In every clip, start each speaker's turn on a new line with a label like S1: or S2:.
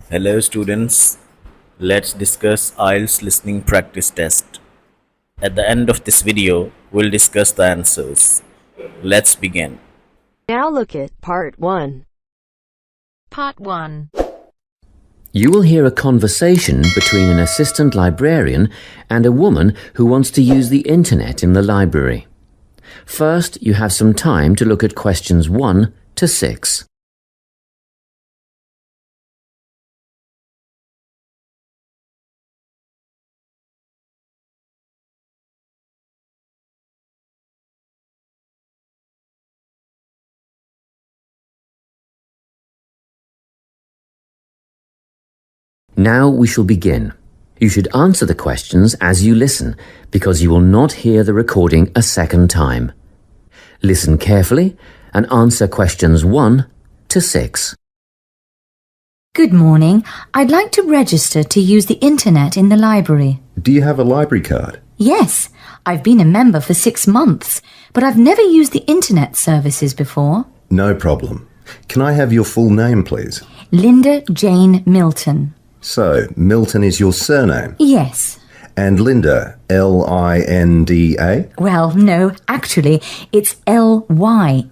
S1: Hello students, let's discuss IELTS Listening Practice Test. At the end of this video, we'll discuss the answers. Let's begin.
S2: Now look at Part 1.
S3: Part 1.
S4: You will hear a conversation between an assistant librarian and a woman who wants to use the internet in the library. First, you have some time to look at questions 1 to 6. Now we shall begin. You should answer the questions as you listen, because you will not hear the recording a second time. Listen carefully and answer questions 1 to 6.
S5: Good morning. I'd like to register to use the internet in the library.
S6: Do you have a library card?
S5: Yes, I've been a member for 6 months, but I've never used the internet services before.
S6: No problem. Can I have your full name, please?
S5: Linda Jane Milton.
S6: So, Milton is your surname?
S5: Yes.
S6: And Linda, L-I-N-D-A?
S5: Well, no, actually, it's L-Y-N-D-A.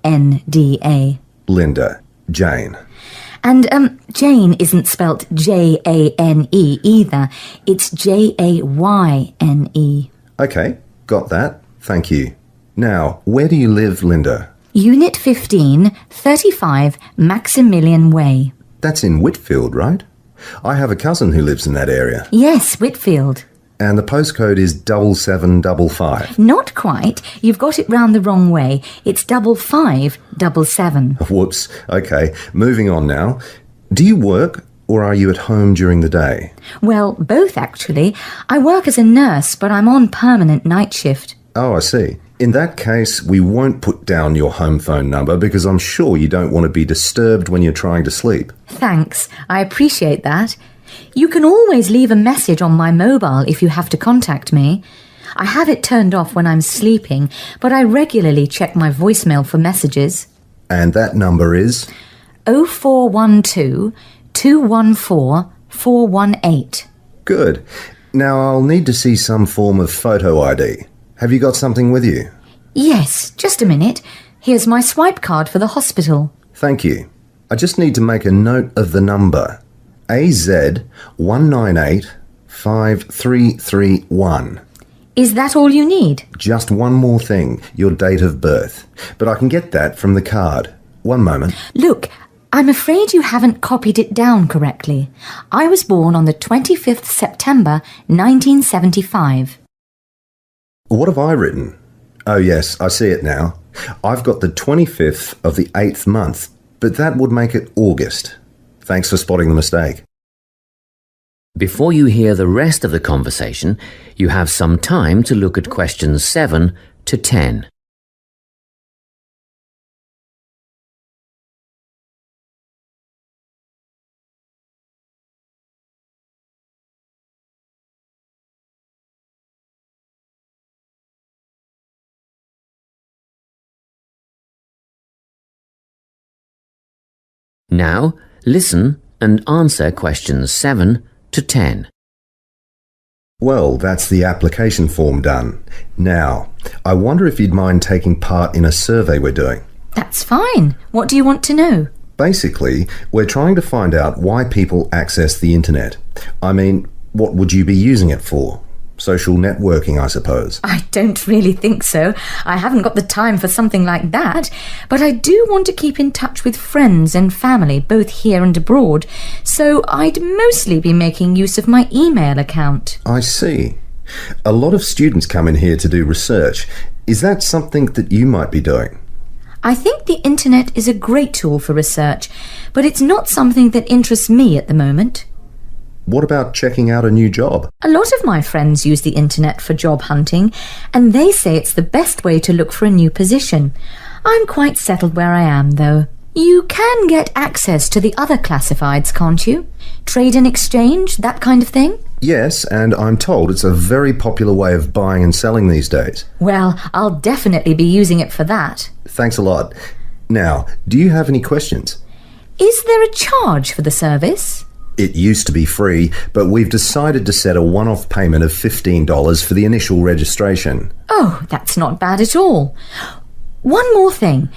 S6: Linda, Jane.
S5: And, Jane isn't spelt J-A-N-E either. It's J-A-Y-N-E.
S6: Okay, got that. Thank you. Now, where do you live, Linda?
S5: Unit 15, 35 Maximilian Way.
S6: That's in Whitfield, right? I have a cousin who lives in that area.
S5: Yes, Whitfield.
S6: And the postcode is 7755.
S5: Not quite. You've got it round the wrong way. It's 5577.
S6: Whoops. Okay, moving on now. Do you work or are you at home during the day?
S5: Well, both actually. I work as a nurse, but I'm on permanent night shift.
S6: Oh, I see. In that case, we won't put down your home phone number because I'm sure you don't want to be disturbed when you're trying to sleep.
S5: Thanks. I appreciate that. You can always leave a message on my mobile if you have to contact me. I have it turned off when I'm sleeping, but I regularly check my voicemail for messages.
S6: And that number is?
S5: 0412 214 418.
S6: Good. Now I'll need to see some form of photo ID. Have you got something with you?
S5: Yes, just a minute. Here's my swipe card for the hospital.
S6: Thank you. I just need to make a note of the number. AZ1985331.
S5: Is that all you need?
S6: Just one more thing, your date of birth. But I can get that from the card. One moment.
S5: Look, I'm afraid you haven't copied it down correctly. I was born on the 25th September 1975.
S6: What have I written? Oh yes, I see it now. I've got the 25th of the 8th month, but that would make it August. Thanks for spotting the mistake.
S4: Before you hear the rest of the conversation, you have some time to look at questions 7 to 10. Now, listen and answer questions 7 to 10.
S6: Well, that's the application form done. Now, I wonder if you'd mind taking part in a survey we're doing.
S5: That's fine. What do you want to know?
S6: Basically, we're trying to find out why people access the internet. I mean, what would you be using it for? Social networking, I suppose.
S5: I don't really think so. I haven't got the time for something like that. But I do want to keep in touch with friends and family, both here and abroad. So I'd mostly be making use of my email account.
S6: I see. A lot of students come in here to do research. Is that something that you might be doing?
S5: I think the internet is a great tool for research, but it's not something that interests me at the moment.
S6: What about checking out a new job?
S5: A lot of my friends use the internet for job hunting, and they say it's the best way to look for a new position. I'm quite settled where I am, though. You can get access to the other classifieds, can't you? Trade and exchange, that kind of thing?
S6: Yes, and I'm told it's a very popular way of buying and selling these days.
S5: Well, I'll definitely be using it for that.
S6: Thanks a lot. Now, do you have any questions?
S5: Is there a charge for the service?
S6: It used to be free, but we've decided to set a one-off payment of $15 for the initial registration.
S5: Oh, that's not bad at all. One more thing.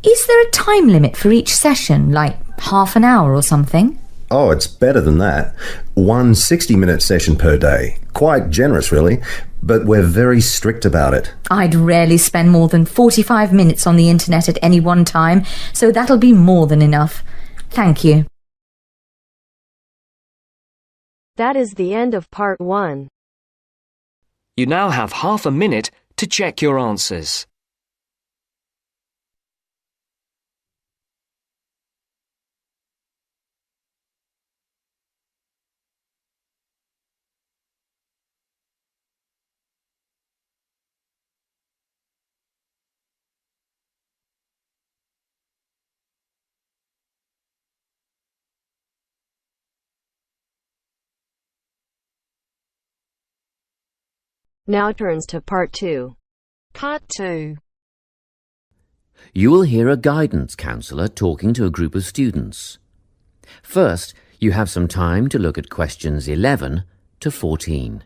S5: Is there a time limit for each session, like half an hour or something?
S6: Oh, it's better than that. One 60-minute session per day. Quite generous, really, but we're very strict about it.
S5: I'd rarely spend more than 45 minutes on the internet at any one time, so that'll be more than enough. Thank you.
S2: That is the end of part 1.
S7: You now have half a minute to check your answers.
S2: Now turns to part 2.
S3: Part 2.
S4: You will hear a guidance counsellor talking to a group of students. First, you have some time to look at questions 11 to 14.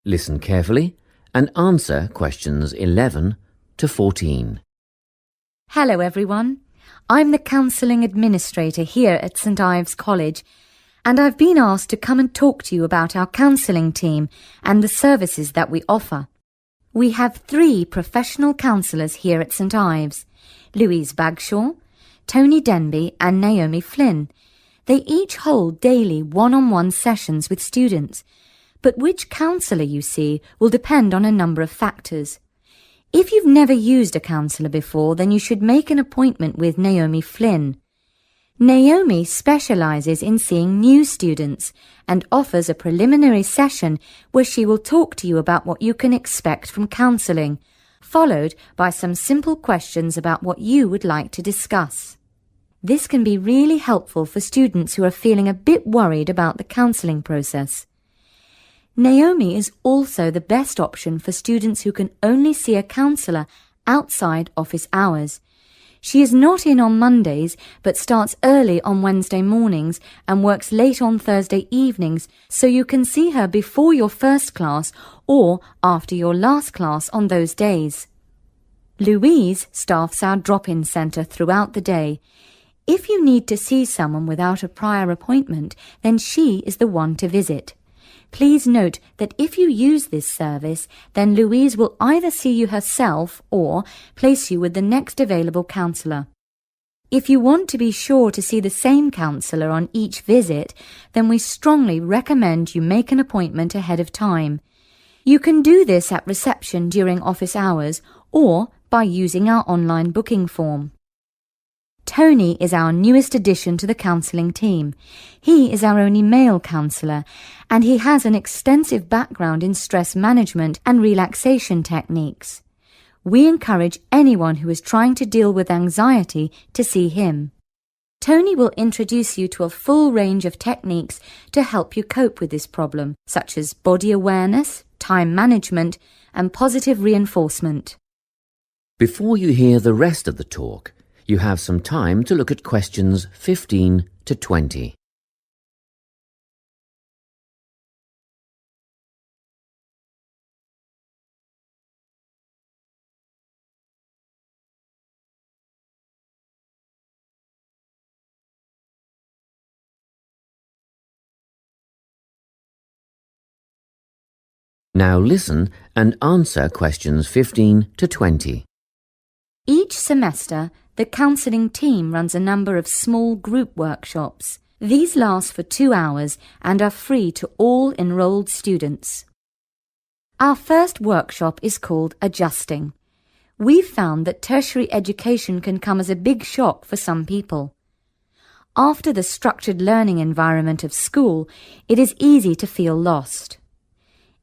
S4: Listen carefully and answer questions 11 to 14.
S5: Hello, everyone. I'm the Counselling Administrator here at St Ives College, and I've been asked to come and talk to you about our counselling team and the services that we offer. We have 3 professional counsellors here at St Ives, Louise Bagshaw, Tony Denby and Naomi Flynn. They each hold daily one-on-one sessions with students, but which counsellor you see will depend on a number of factors. If you've never used a counsellor before, then you should make an appointment with Naomi Flynn. Naomi specialises in seeing new students and offers a preliminary session where she will talk to you about what you can expect from counselling, followed by some simple questions about what you would like to discuss. This can be really helpful for students who are feeling a bit worried about the counselling process. Naomi is also the best option for students who can only see a counsellor outside office hours. She is not in on Mondays, but starts early on Wednesday mornings and works late on Thursday evenings, so you can see her before your first class or after your last class on those days. Louise staffs our drop-in centre throughout the day. If you need to see someone without a prior appointment, then she is the one to visit. Please note that if you use this service, then Louise will either see you herself or place you with the next available counsellor. If you want to be sure to see the same counsellor on each visit, then we strongly recommend you make an appointment ahead of time. You can do this at reception during office hours or by using our online booking form. Tony is our newest addition to the counselling team. He is our only male counsellor, and he has an extensive background in stress management and relaxation techniques. We encourage anyone who is trying to deal with anxiety to see him. Tony will introduce you to a full range of techniques to help you cope with this problem, such as body awareness, time management, and positive reinforcement.
S4: Before you hear the rest of the talk, you have some time to look at questions 15 to 20. Now listen and answer questions 15 to 20.
S5: Each semester, the counselling team runs a number of small group workshops. These last for 2 hours and are free to all enrolled students. Our first workshop is called Adjusting. We've found that tertiary education can come as a big shock for some people. After the structured learning environment of school, it is easy to feel lost.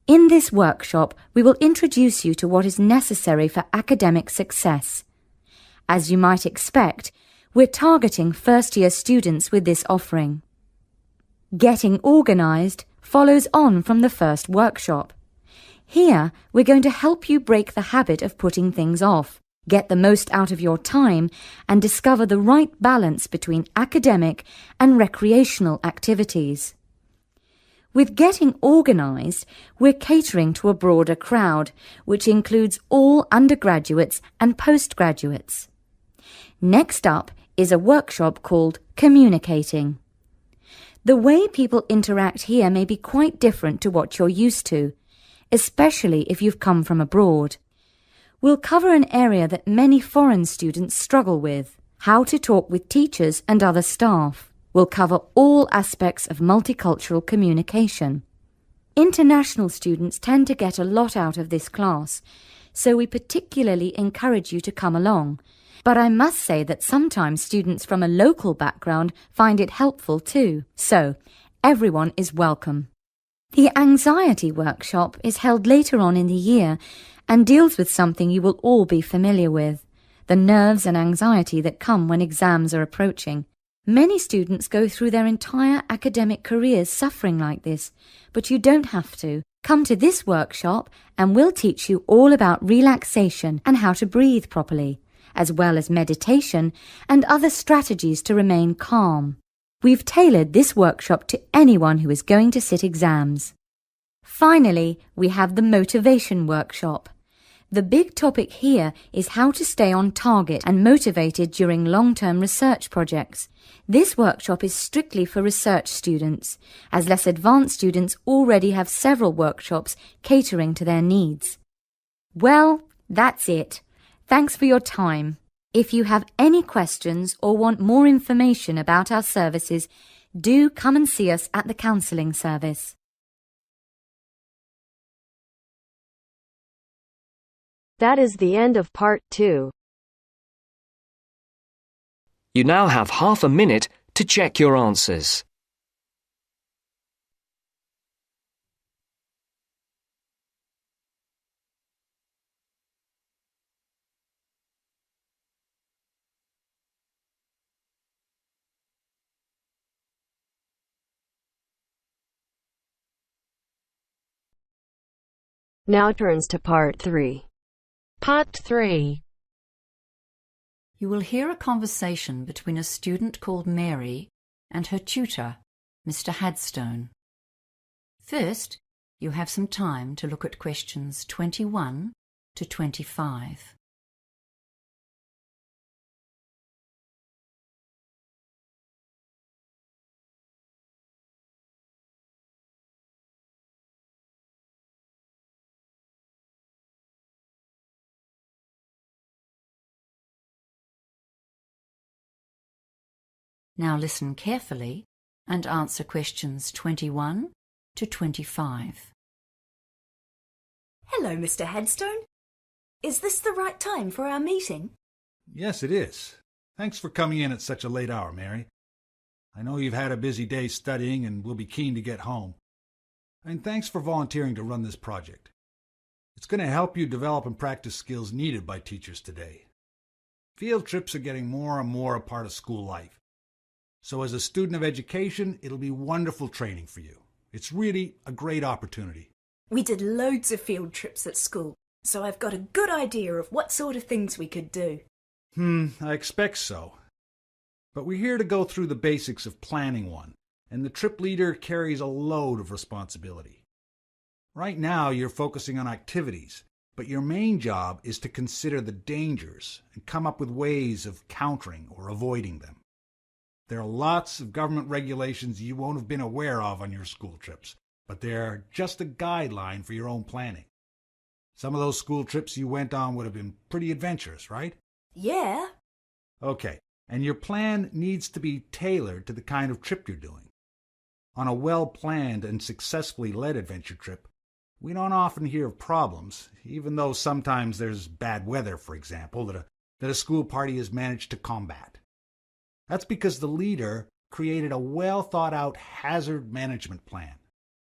S5: In this workshop, we will introduce you to what is necessary for academic success. As you might expect, we're targeting first-year students with this offering. Getting organised follows on from the first workshop. Here, we're going to help you break the habit of putting things off, get the most out of your time, and discover the right balance between academic and recreational activities. With Getting Organised, we're catering to a broader crowd, which includes all undergraduates and postgraduates. Next up is a workshop called Communicating. The way people interact here may be quite different to what you're used to, especially if you've come from abroad. We'll cover an area that many foreign students struggle with: how to talk with teachers and other staff. We'll cover all aspects of multicultural communication. International students tend to get a lot out of this class, so we particularly encourage you to come along. But I must say that sometimes students from a local background find it helpful too. So, everyone is welcome. The anxiety workshop is held later on in the year and deals with something you will all be familiar with: the nerves and anxiety that come when exams are approaching. Many students go through their entire academic careers suffering like this, but you don't have to. Come to this workshop and we'll teach you all about relaxation and how to breathe properly, as well as meditation and other strategies to remain calm. We've tailored this workshop to anyone who is going to sit exams. Finally, we have the motivation workshop. The big topic here is how to stay on target and motivated during long-term research projects. This workshop is strictly for research students, as less advanced students already have several workshops catering to their needs. Well, that's it. Thanks for your time. If you have any questions or want more information about our services, do come and see us at the counselling service.
S2: That is the end of part 2.
S7: You now have half a minute to check your answers.
S2: Now turns to part 3.
S3: Part 3.
S8: You will hear a conversation between a student called Mary and her tutor, Mr. Hadstone. First, you have some time to look at questions 21 to 25. Now listen carefully and answer questions 21 to 25.
S9: Hello, Mr. Headstone. Is this the right time for our meeting?
S10: Yes, it is. Thanks for coming in at such a late hour, Mary. I know you've had a busy day studying and will be keen to get home. And thanks for volunteering to run this project. It's going to help you develop and practice skills needed by teachers today. Field trips are getting more and more a part of school life. So as a student of education, it'll be wonderful training for you. It's really a great opportunity.
S9: We did loads of field trips at school, so I've got a good idea of what sort of things we could do.
S10: I expect so. But we're here to go through the basics of planning one, and the trip leader carries a load of responsibility. Right now, you're focusing on activities, but your main job is to consider the dangers and come up with ways of countering or avoiding them. There are lots of government regulations you won't have been aware of on your school trips, but they're just a guideline for your own planning. Some of those school trips you went on would have been pretty adventurous, right?
S9: Yeah.
S10: Okay, and your plan needs to be tailored to the kind of trip you're doing. On a well-planned and successfully led adventure trip, we don't often hear of problems, even though sometimes there's bad weather, for example, that a school party has managed to combat. That's because the leader created a well-thought-out hazard management plan.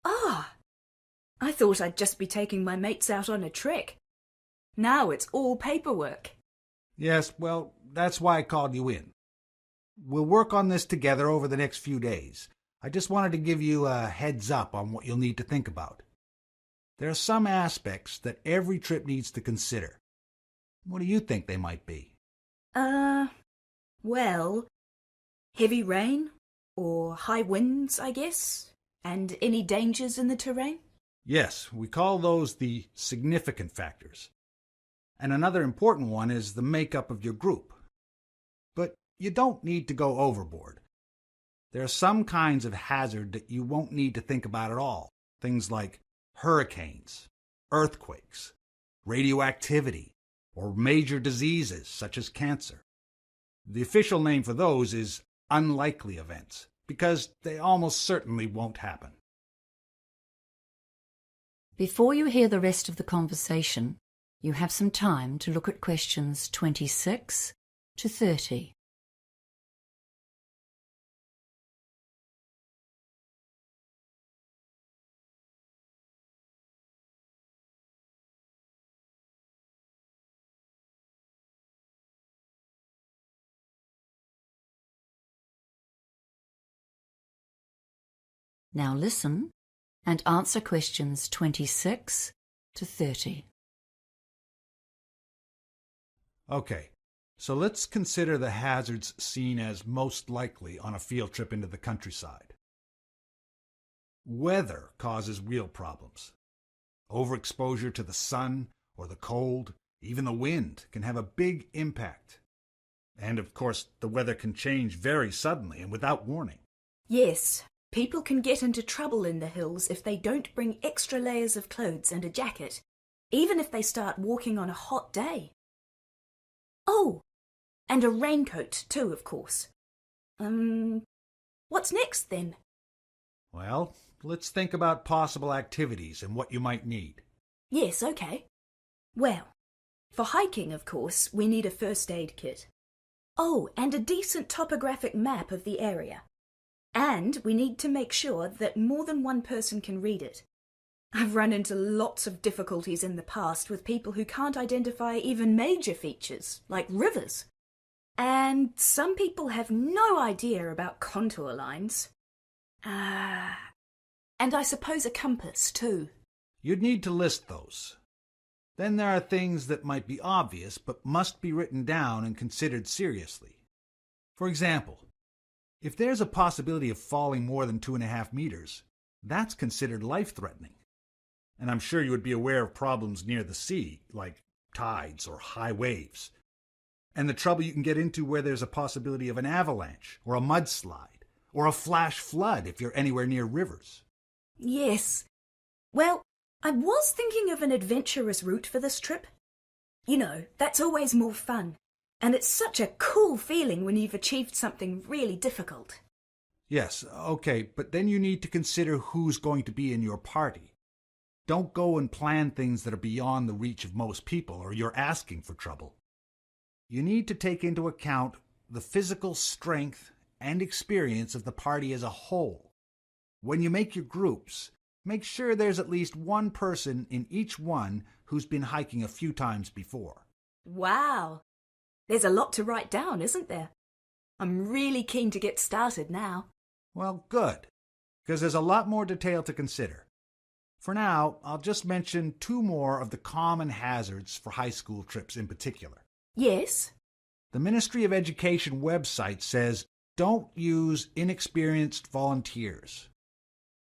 S9: Ah, I thought I'd just be taking my mates out on a trick. Now it's all paperwork.
S10: Yes, well, that's why I called you in. We'll work on this together over the next few days. I just wanted to give you a heads up on what you'll need to think about. There are some aspects that every trip needs to consider. What do you think they might be?
S9: Well, heavy rain or high winds, I guess, and any dangers in the terrain.
S10: Yes, we call those the significant factors. And another important one is the makeup of your group. But you don't need to go overboard. There are some kinds of hazard that you won't need to think about at all. Things like hurricanes, earthquakes, radioactivity, or major diseases such as cancer. The official name for those is unlikely events, because they almost certainly won't happen.
S8: Before you hear the rest of the conversation, you have some time to look at questions 26 to 30. Now listen and answer questions 26 to 30.
S10: Okay, so let's consider the hazards seen as most likely on a field trip into the countryside. Weather causes real problems. Overexposure to the sun or the cold, even the wind, can have a big impact. And of course, the weather can change very suddenly and without warning.
S9: Yes, people can get into trouble in the hills if they don't bring extra layers of clothes and a jacket, even if they start walking on a hot day. Oh, and a raincoat too, of course. What's next then?
S10: Well, let's think about possible activities and what you might need.
S9: Yes, okay. Well, for hiking, of course, we need a first aid kit. Oh, and a decent topographic map of the area. And we need to make sure that more than one person can read it. I've run into lots of difficulties in the past with people who can't identify even major features, like rivers. And some people have no idea about contour lines. And I suppose a compass, too.
S10: You'd need to list those. Then there are things that might be obvious but must be written down and considered seriously. For example, if there's a possibility of falling more than 2.5 meters, that's considered life-threatening. And I'm sure you would be aware of problems near the sea, like tides or high waves. And the trouble you can get into where there's a possibility of an avalanche or a mudslide or a flash flood if you're anywhere near rivers.
S9: Yes. Well, I was thinking of an adventurous route for this trip. You know, that's always more fun. And it's such a cool feeling when you've achieved something really difficult.
S10: Yes, okay, but then you need to consider who's going to be in your party. Don't go and plan things that are beyond the reach of most people, or you're asking for trouble. You need to take into account the physical strength and experience of the party as a whole. When you make your groups, make sure there's at least one person in each one who's been hiking a few times before.
S9: Wow! There's a lot to write down, isn't there? I'm really keen to get started now.
S10: Well, good, because there's a lot more detail to consider. For now, I'll just mention 2 more of the common hazards for high school trips in particular.
S9: Yes?
S10: The Ministry of Education website says don't use inexperienced volunteers.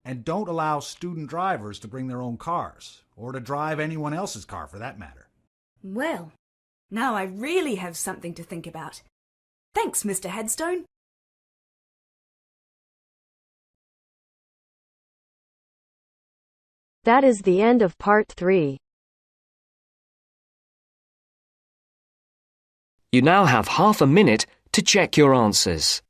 S10: And don't allow student drivers to bring their own cars, or to drive anyone else's car for that matter.
S9: Well, now I really have something to think about. Thanks, Mr. Headstone.
S2: That is the end of part 3.
S7: You now have half a minute to check your answers.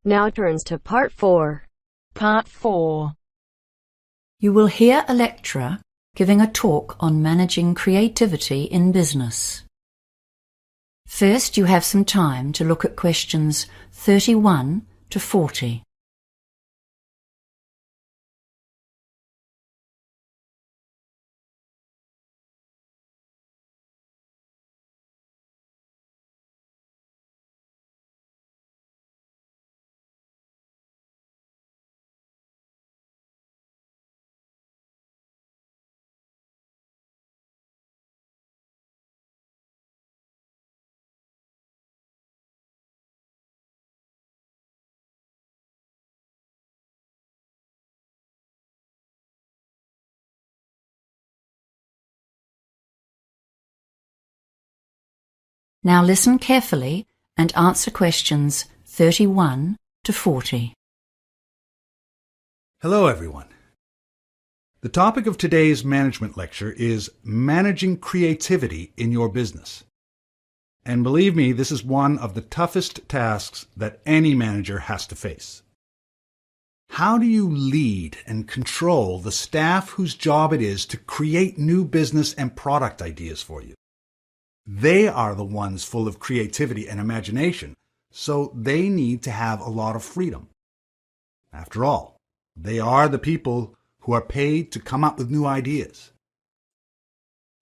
S2: Now turns to Part 4.
S3: Part 4.
S8: You will hear a lecturer giving a talk on managing creativity in business. First, you have some time to look at questions 31 to 40. Now listen carefully and answer questions 31 to 40.
S10: Hello, everyone. The topic of today's management lecture is managing creativity in your business. And believe me, this is one of the toughest tasks that any manager has to face. How do you lead and control the staff whose job it is to create new business and product ideas for you? They are the ones full of creativity and imagination, so they need to have a lot of freedom. After all, they are the people who are paid to come up with new ideas.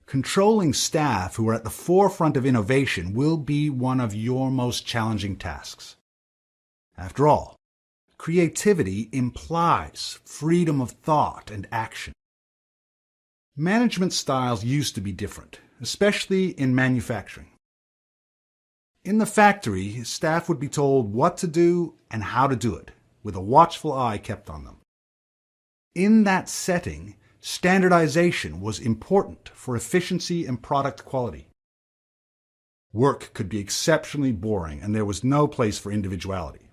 S10: Controlling staff who are at the forefront of innovation will be one of your most challenging tasks. After all, creativity implies freedom of thought and action. Management styles used to be different, especially in manufacturing. In the factory, staff would be told what to do and how to do it, with a watchful eye kept on them. In that setting, standardization was important for efficiency and product quality. Work could be exceptionally boring, and there was no place for individuality.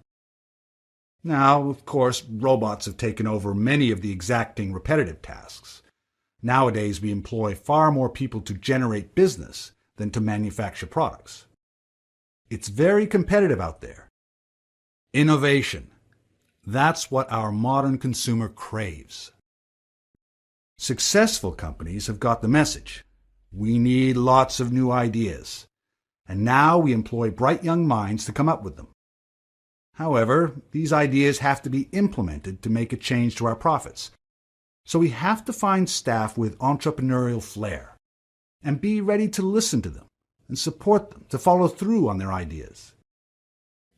S10: Now, of course, robots have taken over many of the exacting repetitive tasks. Nowadays, we employ far more people to generate business than to manufacture products. It's very competitive out there. Innovation. That's what our modern consumer craves. Successful companies have got the message. We need lots of new ideas. And now we employ bright young minds to come up with them. However, these ideas have to be implemented to make a change to our profits. So we have to find staff with entrepreneurial flair and be ready to listen to them and support them to follow through on their ideas.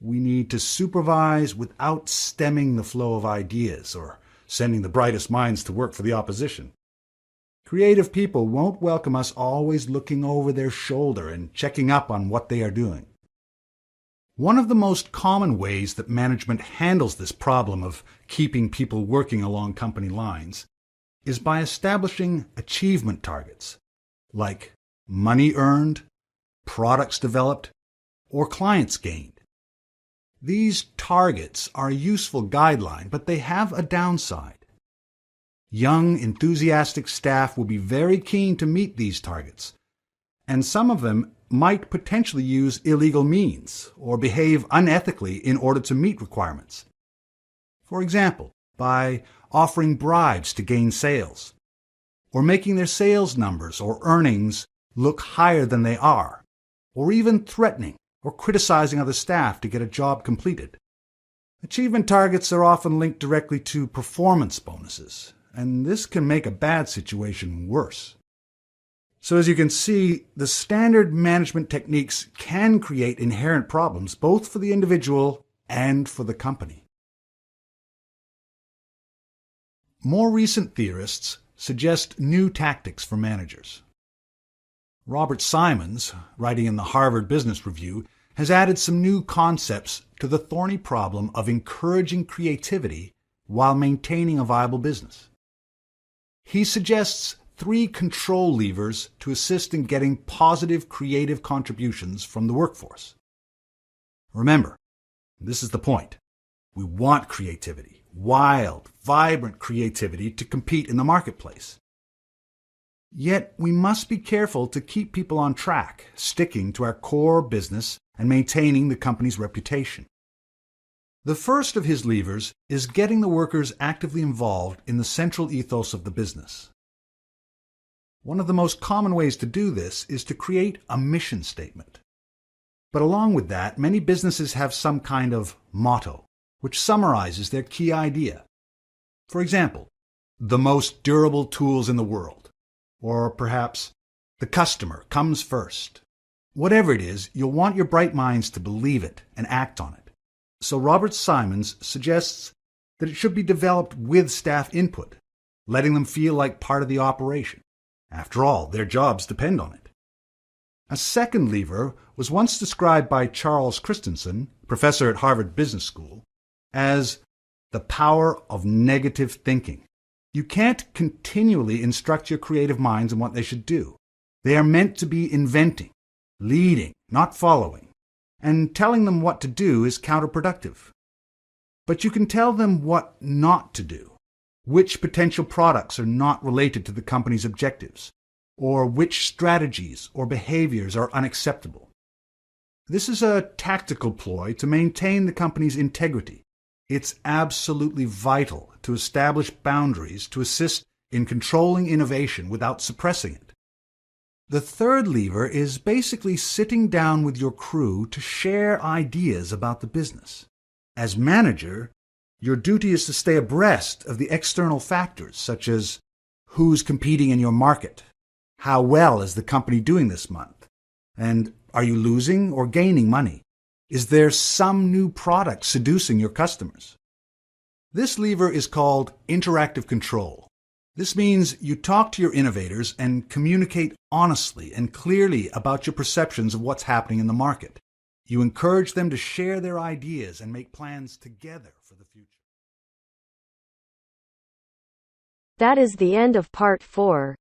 S10: We need to supervise without stemming the flow of ideas or sending the brightest minds to work for the opposition. Creative people won't welcome us always looking over their shoulder and checking up on what they are doing. One of the most common ways that management handles this problem of keeping people working along company lines is by establishing achievement targets, like money earned, products developed, or clients gained. These targets are a useful guideline, but they have a downside. Young, enthusiastic staff will be very keen to meet these targets, and some of them might potentially use illegal means or behave unethically in order to meet requirements. For example, by offering bribes to gain sales, or making their sales numbers or earnings look higher than they are, or even threatening or criticizing other staff to get a job completed. Achievement targets are often linked directly to performance bonuses, and this can make a bad situation worse. So as you can see, the standard management techniques can create inherent problems both for the individual and for the company. More recent theorists suggest new tactics for managers. Robert Simons, writing in the Harvard Business Review, has added some new concepts to the thorny problem of encouraging creativity while maintaining a viable business. He suggests 3 control levers to assist in getting positive creative contributions from the workforce. Remember, this is the point. We want creativity, wild, vibrant creativity to compete in the marketplace. Yet we must be careful to keep people on track, sticking to our core business and maintaining the company's reputation. The first of his levers is getting the workers actively involved in the central ethos of the business. One of the most common ways to do this is to create a mission statement. But along with that, many businesses have some kind of motto, which summarizes their key idea. For example, the most durable tools in the world, or perhaps the customer comes first. Whatever it is, you'll want your bright minds to believe it and act on it. So Robert Simons suggests that it should be developed with staff input, letting them feel like part of the operation. After all, their jobs depend on it. A second lever was once described by Charles Christensen, professor at Harvard Business School, as the power of negative thinking. You can't continually instruct your creative minds on what they should do. They are meant to be inventing, leading, not following, and telling them what to do is counterproductive. But you can tell them what not to do, which potential products are not related to the company's objectives, or which strategies or behaviors are unacceptable. This is a tactical ploy to maintain the company's integrity. It's absolutely vital to establish boundaries to assist in controlling innovation without suppressing it. The third lever is basically sitting down with your crew to share ideas about the business. As manager, your duty is to stay abreast of the external factors such as who's competing in your market, how well is the company doing this month, and are you losing or gaining money? Is there some new product seducing your customers? This lever is called interactive control. This means you talk to your innovators and communicate honestly and clearly about your perceptions of what's happening in the market. You encourage them to share their ideas and make plans together for the future.
S2: That is the end of part 4.